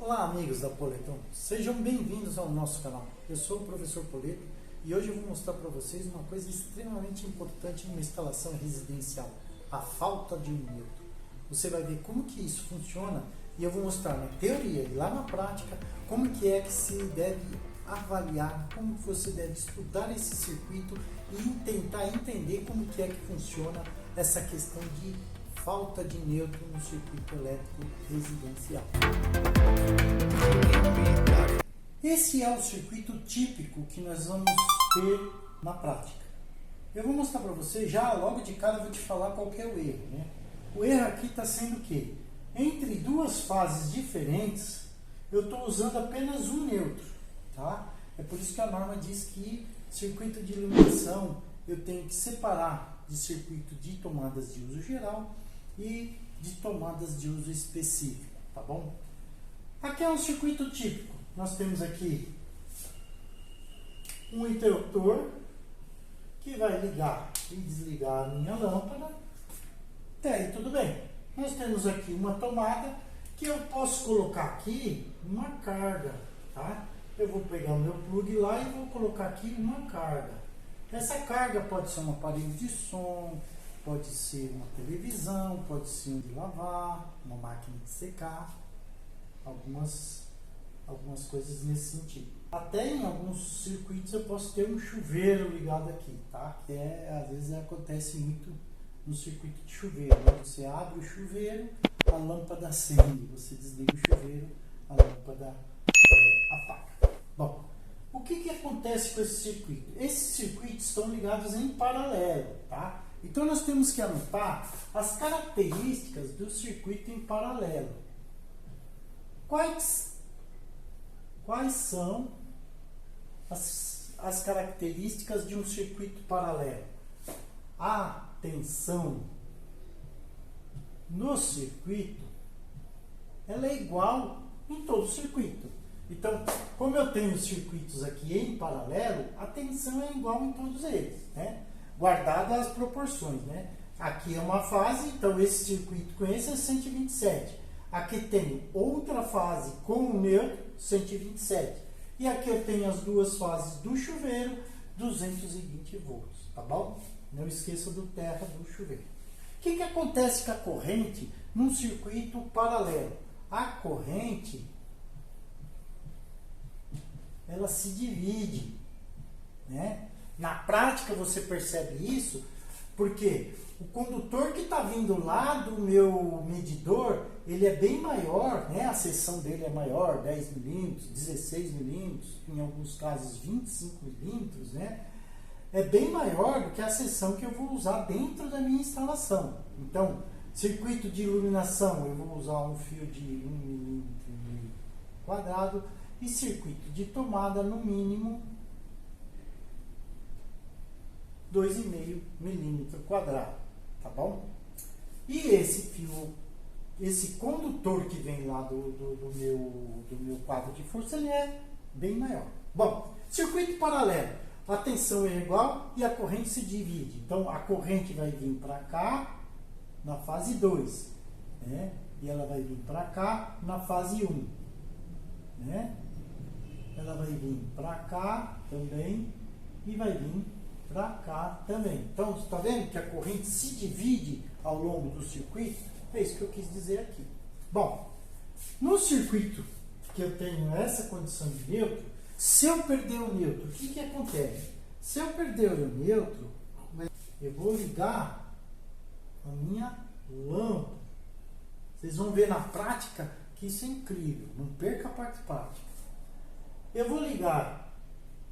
Olá amigos da Poletron, sejam bem-vindos ao nosso canal. Eu sou o professor Poleto e hoje eu vou mostrar para vocês uma coisa extremamente importante numa instalação residencial, a falta de um neutro. Você vai ver como que isso funciona e eu vou mostrar na teoria e lá na prática como que é que se deve avaliar, como que você deve estudar esse circuito e tentar entender como que é que funciona essa questão de falta de neutro no circuito elétrico residencial. Esse é o circuito típico que nós vamos ter na prática. Eu vou mostrar para você, já logo de cara eu vou te falar qual que é o erro, né? O erro aqui está sendo que entre duas fases diferentes eu estou usando apenas um neutro, tá? É por isso que a norma diz que circuito de iluminação eu tenho que separar de circuito de tomadas de uso geral e de tomadas de uso específico, tá bom? Aqui é um circuito típico. Nós temos aqui um interruptor que vai ligar e desligar a minha lâmpada. Até aí tudo bem. Nós temos aqui uma tomada que eu posso colocar aqui uma carga, tá? Eu vou pegar o meu plug lá e vou colocar aqui uma carga. Essa carga pode ser um aparelho de som, pode ser uma televisão, pode ser um de lavar, uma máquina de secar, algumas coisas nesse sentido. Até em alguns circuitos eu posso ter um chuveiro ligado aqui, tá? Que às vezes acontece muito no circuito de chuveiro, né? Você abre o chuveiro, a lâmpada acende, você desliga o chuveiro, a lâmpada apaga. Bom, o que acontece com esse circuito? Esses circuitos estão ligados em paralelo, tá? Então nós temos que anotar as características do circuito em paralelo. Quais são as características de um circuito paralelo? A tensão no circuito ela é igual em todo o circuito. Então, como eu tenho circuitos aqui em paralelo, a tensão é igual em todos eles, né? Guardadas as proporções, né? Aqui é uma fase, então esse circuito com esse é 127. Aqui tem outra fase com o neutro, 127. E aqui eu tenho as duas fases do chuveiro, 220 volts, tá bom? Não esqueça do terra do chuveiro. O que acontece com a corrente num circuito paralelo? A corrente ela se divide, né? Na prática você percebe isso porque o condutor que está vindo lá do meu medidor, ele é bem maior, né? A seção dele é maior, 10 milímetros, 16 milímetros, em alguns casos 25 milímetros, né? É bem maior do que a seção que eu vou usar dentro da minha instalação. Então, circuito de iluminação, eu vou usar um fio de 1 milímetro e meio quadrado, e circuito de tomada, no mínimo 2,5 milímetro quadrado, tá bom? E esse fio, esse condutor que vem lá do meu quadro de força, ele é bem maior. Bom, circuito paralelo, a tensão é igual e a corrente se divide. Então, a corrente vai vir para cá na fase 2, né? E ela vai vir para cá na fase 1, né? Ela vai vir para cá também e vai vir para cá também. Então, você está vendo que a corrente se divide ao longo do circuito? É isso que eu quis dizer aqui. Bom, no circuito que eu tenho essa condição de neutro, se eu perder o neutro, o que acontece? Se eu perder o neutro, eu vou ligar a minha lâmpada. Vocês vão ver na prática que isso é incrível. Não perca a parte prática. Eu vou ligar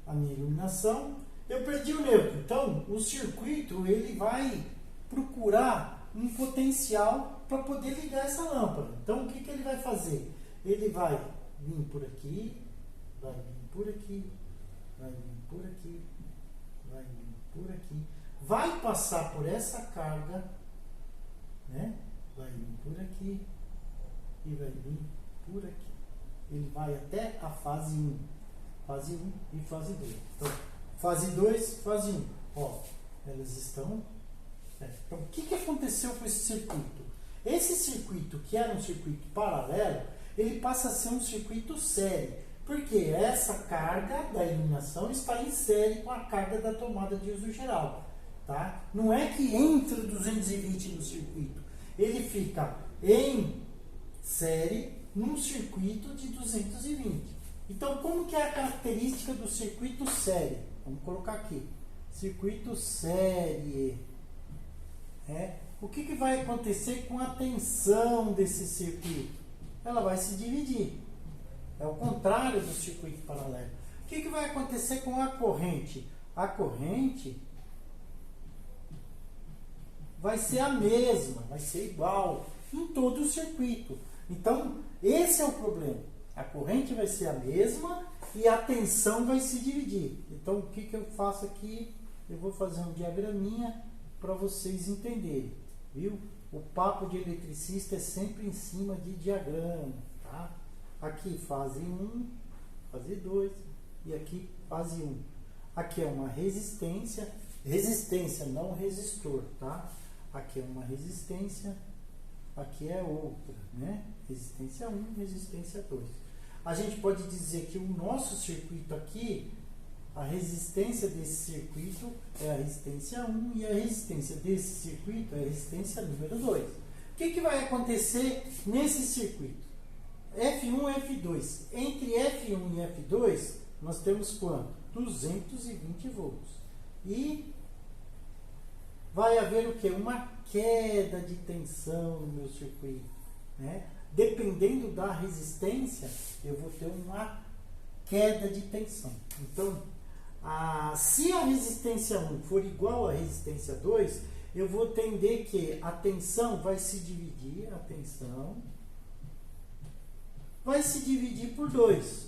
a minha iluminação, eu perdi o neutro. Então, o circuito ele vai procurar um potencial para poder ligar essa lâmpada. Então, o que ele vai fazer? Ele vai vir por aqui, vai vir por aqui, vai vir por aqui, vai vir por aqui, vai passar por essa carga, né? Vai vir por aqui e vai vir por aqui. Ele vai até a fase 1. Fase 1 e fase 2. Então, fase 2, fase 1. Ó, elas estão... Então, o que aconteceu com esse circuito? Esse circuito, que era um circuito paralelo, ele passa a ser um circuito série, porque essa carga da iluminação está em série com a carga da tomada de uso geral. Tá? Não é que entra 220 no circuito, ele fica em série num circuito de 220. Então, como que é a característica do circuito série? Vamos colocar aqui, circuito série. O que vai acontecer com a tensão desse circuito? Ela vai se dividir. É o contrário do circuito paralelo. O que vai acontecer com a corrente? A corrente vai ser a mesma, vai ser igual em todo o circuito. Então, esse é o problema. A corrente vai ser a mesma e a tensão vai se dividir. Então, o que eu faço aqui? Eu vou fazer um diagraminha para vocês entenderem, viu? O papo de eletricista é sempre em cima de diagrama, tá? Aqui fase 1, fase 2 e aqui fase 1. Aqui é uma resistência, não resistor, tá? Aqui é uma resistência, aqui é outra, né? Resistência 1, resistência 2. A gente pode dizer que o nosso circuito aqui, a resistência desse circuito é a resistência 1 e a resistência desse circuito é a resistência número 2. O que vai acontecer nesse circuito? F1 e F2. Entre F1 e F2, nós temos quanto? 220 volts. E vai haver o quê? Uma queda de tensão no meu circuito, né? Dependendo da resistência, eu vou ter uma queda de tensão. Então, se a resistência 1 for igual à resistência 2, eu vou tender que a tensão vai se dividir, vai se dividir por 2.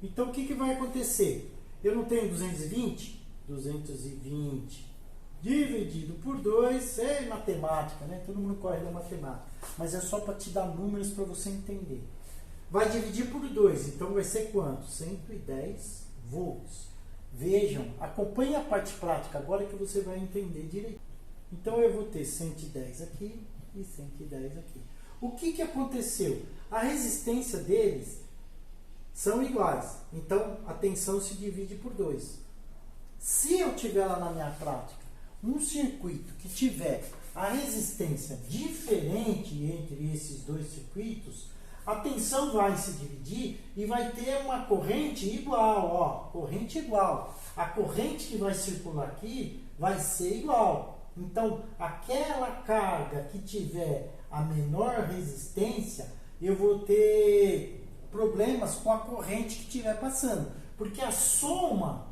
Então, o que vai acontecer? Eu não tenho 220? 220 dividido por 2, é matemática, né? Todo mundo corre da matemática. Mas é só para te dar números para você entender. Vai dividir por 2, então vai ser quanto? 110 volts. Vejam, acompanhe a parte prática agora que você vai entender direito. Então eu vou ter 110 aqui e 110 aqui. O que aconteceu? A resistência deles são iguais, então a tensão se divide por 2. Se eu tiver lá na minha prática um circuito que tiver a resistência diferente entre esses dois circuitos, a tensão vai se dividir e vai ter uma corrente igual, ó, corrente igual. A corrente que vai circular aqui vai ser igual. Então, aquela carga que tiver a menor resistência, eu vou ter problemas com a corrente que estiver passando. Porque a soma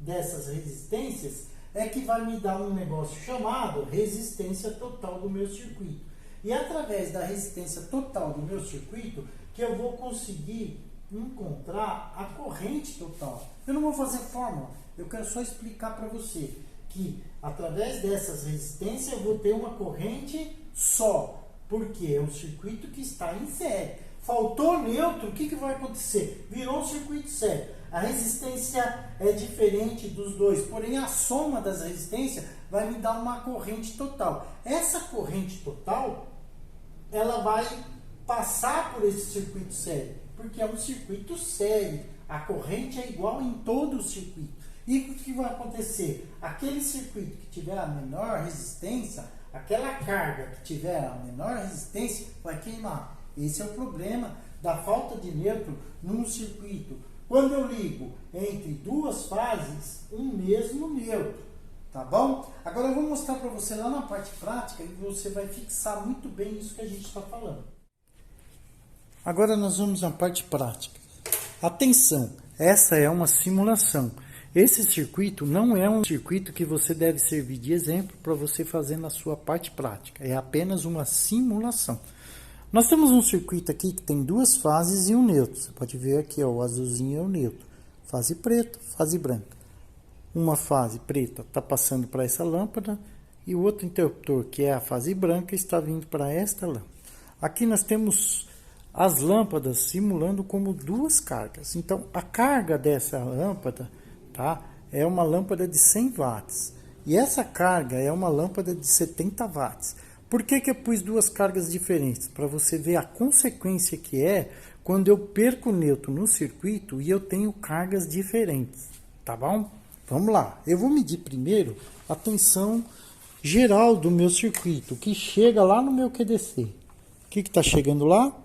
dessas resistências é que vai me dar um negócio chamado resistência total do meu circuito. E é através da resistência total do meu circuito que eu vou conseguir encontrar a corrente total. Eu não vou fazer fórmula, eu quero só explicar para você que através dessas resistências eu vou ter uma corrente só, porque é um circuito que está em série. Faltou neutro, o que vai acontecer? Virou um circuito sério. A resistência é diferente dos dois, porém a soma das resistências vai me dar uma corrente total. Essa corrente total, ela vai passar por esse circuito sério, porque é um circuito sério. A corrente é igual em todo o circuito. E o que vai acontecer? Aquele circuito que tiver a menor resistência, aquela carga que tiver a menor resistência, vai queimar. Esse é o problema da falta de neutro num circuito. Quando eu ligo entre duas fases, um mesmo neutro, tá bom? Agora eu vou mostrar para você lá na parte prática e você vai fixar muito bem isso que a gente está falando. Agora nós vamos na parte prática. Atenção, essa é uma simulação. Esse circuito não é um circuito que você deve servir de exemplo para você fazer na sua parte prática. É apenas uma simulação. Nós temos um circuito aqui que tem duas fases e um neutro. Você pode ver aqui, ó, o azulzinho é o neutro. Fase preta, fase branca. Uma fase preta está passando para essa lâmpada e o outro interruptor, que é a fase branca, está vindo para esta lâmpada. Aqui nós temos as lâmpadas simulando como duas cargas. Então, a carga dessa lâmpada, tá, é uma lâmpada de 100 watts. E essa carga é uma lâmpada de 70 watts. Por que eu pus duas cargas diferentes? Para você ver a consequência que é quando eu perco o neutro no circuito e eu tenho cargas diferentes, tá bom? Vamos lá, eu vou medir primeiro a tensão geral do meu circuito, que chega lá no meu QDC. O que está chegando lá?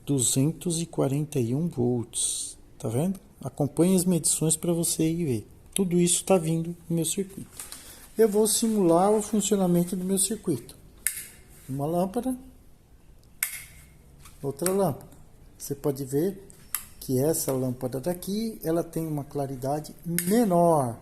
241 volts, tá vendo? Acompanhe as medições para você ir ver. Tudo isso está vindo do meu circuito. Eu vou simular o funcionamento do meu circuito. Uma lâmpada, outra lâmpada. Você pode ver que essa lâmpada daqui, ela tem uma claridade menor.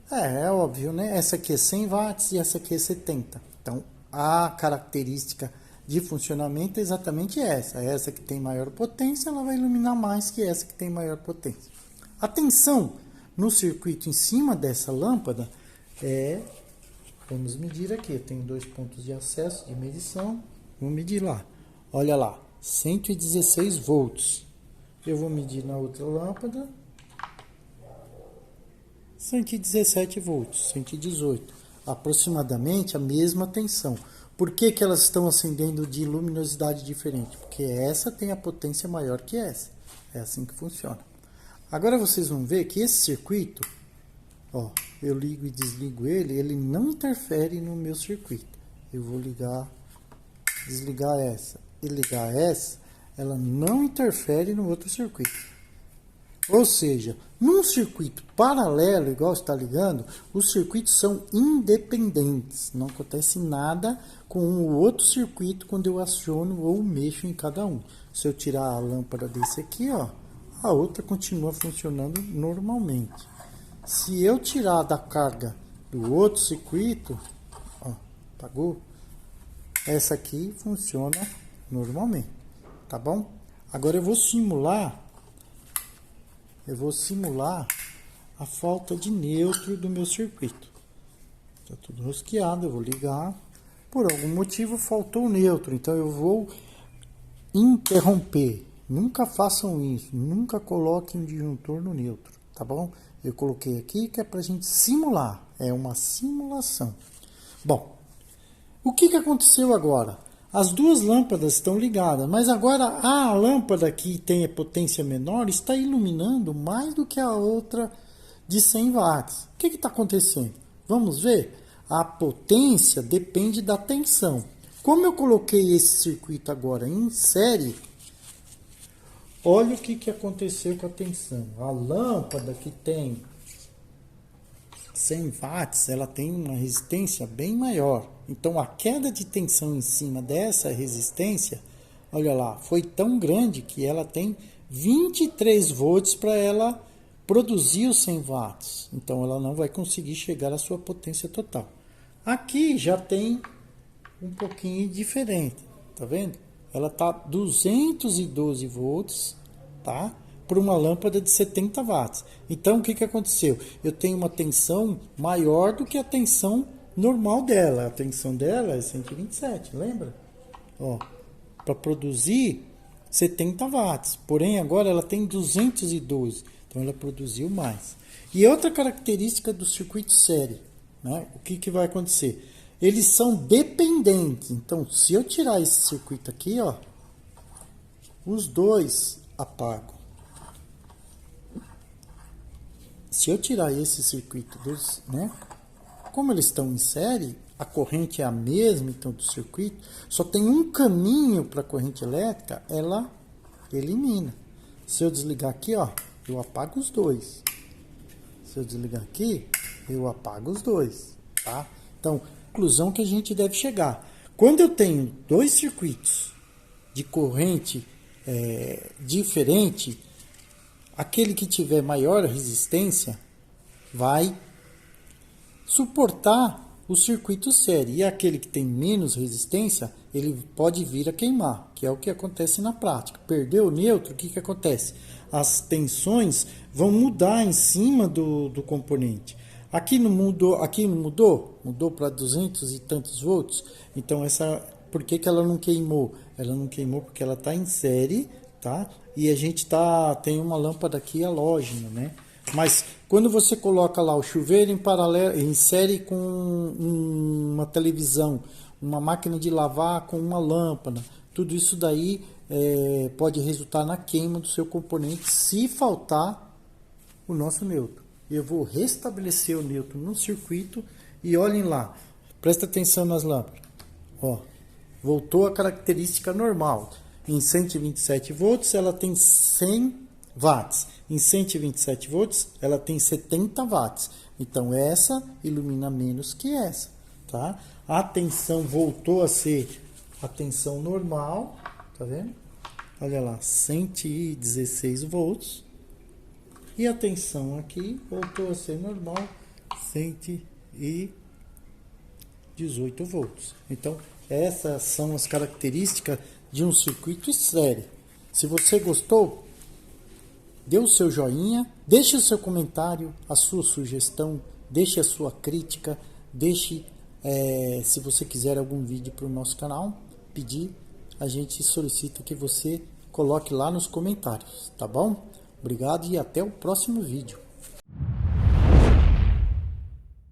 É óbvio, né? Essa aqui é 100 watts e essa aqui é 70. Então, a característica de funcionamento é exatamente essa. Essa que tem maior potência, ela vai iluminar mais que essa que tem maior potência. A tensão no circuito em cima dessa lâmpada vamos medir aqui. Eu tenho dois pontos de acesso de medição. Vou medir lá. Olha lá, 116 volts. Eu vou medir na outra lâmpada. 117 volts, 118. Aproximadamente a mesma tensão. Por que elas estão acendendo de luminosidade diferente? Porque essa tem a potência maior que essa. É assim que funciona. Agora vocês vão ver que esse circuito, ó, eu ligo e desligo ele não interfere no meu circuito. Eu vou ligar, desligar essa e ligar essa, ela não interfere no outro circuito. Ou seja, num circuito paralelo, igual está ligando, os circuitos são independentes. Não acontece nada com o outro circuito quando eu aciono ou mexo em cada um. Se eu tirar a lâmpada desse aqui, ó, a outra continua funcionando normalmente. Se eu tirar da carga do outro circuito, ó, apagou, essa aqui funciona normalmente, tá bom? Agora eu vou simular a falta de neutro do meu circuito. Está tudo rosqueado, eu vou ligar. Por algum motivo faltou o neutro, então eu vou interromper. Nunca façam isso, nunca coloquem disjuntor no neutro, tá bom? Eu coloquei aqui que é para a gente simular, é uma simulação. Bom, o que aconteceu agora? As duas lâmpadas estão ligadas, mas agora a lâmpada que tem a potência menor está iluminando mais do que a outra de 100 watts. O que está acontecendo? Vamos ver? A potência depende da tensão. Como eu coloquei esse circuito agora em série, olha o que aconteceu com a tensão. A lâmpada que tem 100 watts, ela tem uma resistência bem maior. Então, a queda de tensão em cima dessa resistência, olha lá, foi tão grande que ela tem 23 volts para ela produzir os 100 watts. Então, ela não vai conseguir chegar à sua potência total. Aqui já tem um pouquinho diferente, tá vendo? Ela está 212 volts, tá? Por uma lâmpada de 70 watts. Então, o que aconteceu? Eu tenho uma tensão maior do que a tensão normal dela. A tensão dela é 127, lembra? Ó, para produzir 70 watts. Porém, agora ela tem 212. Então, ela produziu mais. E outra característica do circuito série, né? O que vai acontecer? Eles são dependentes. Então, se eu tirar esse circuito aqui, ó, os dois apagam. Se eu tirar esse circuito dos, né? Como eles estão em série, a corrente é a mesma, então, do circuito, só tem um caminho para a corrente elétrica, ela elimina. Se eu desligar aqui, ó, eu apago os dois. Se eu desligar aqui, eu apago os dois, tá? Então, conclusão que a gente deve chegar. Quando eu tenho dois circuitos de corrente diferente, aquele que tiver maior resistência vai suportar o circuito série. E aquele que tem menos resistência, ele pode vir a queimar, que é o que acontece na prática. Perdeu o neutro, o que acontece? As tensões vão mudar em cima do componente. Aqui não mudou? Mudou para 200 e tantos volts. Então, por que ela não queimou? Ela não queimou porque ela está em série, tá? E a gente tem uma lâmpada aqui halógena, né? Mas quando você coloca lá o chuveiro em paralelo, em série com uma televisão, uma máquina de lavar com uma lâmpada. Tudo isso daí pode resultar na queima do seu componente se faltar o nosso neutro. Eu vou restabelecer o neutro no circuito e olhem lá, presta atenção nas lâmpadas. Ó, voltou a característica normal. Em 127 volts ela tem 100 watts. Em 127 volts ela tem 70 watts. Então essa ilumina menos que essa, tá? A tensão voltou a ser a tensão normal, tá vendo? Olha lá, 116 volts. E a tensão aqui voltou a ser normal, 118 volts. Então, essas são as características de um circuito estéreo. Se você gostou, dê o seu joinha, deixe o seu comentário, a sua sugestão, deixe a sua crítica, deixe, se você quiser algum vídeo para o nosso canal, pedir, a gente solicita que você coloque lá nos comentários, tá bom? Obrigado e até o próximo vídeo.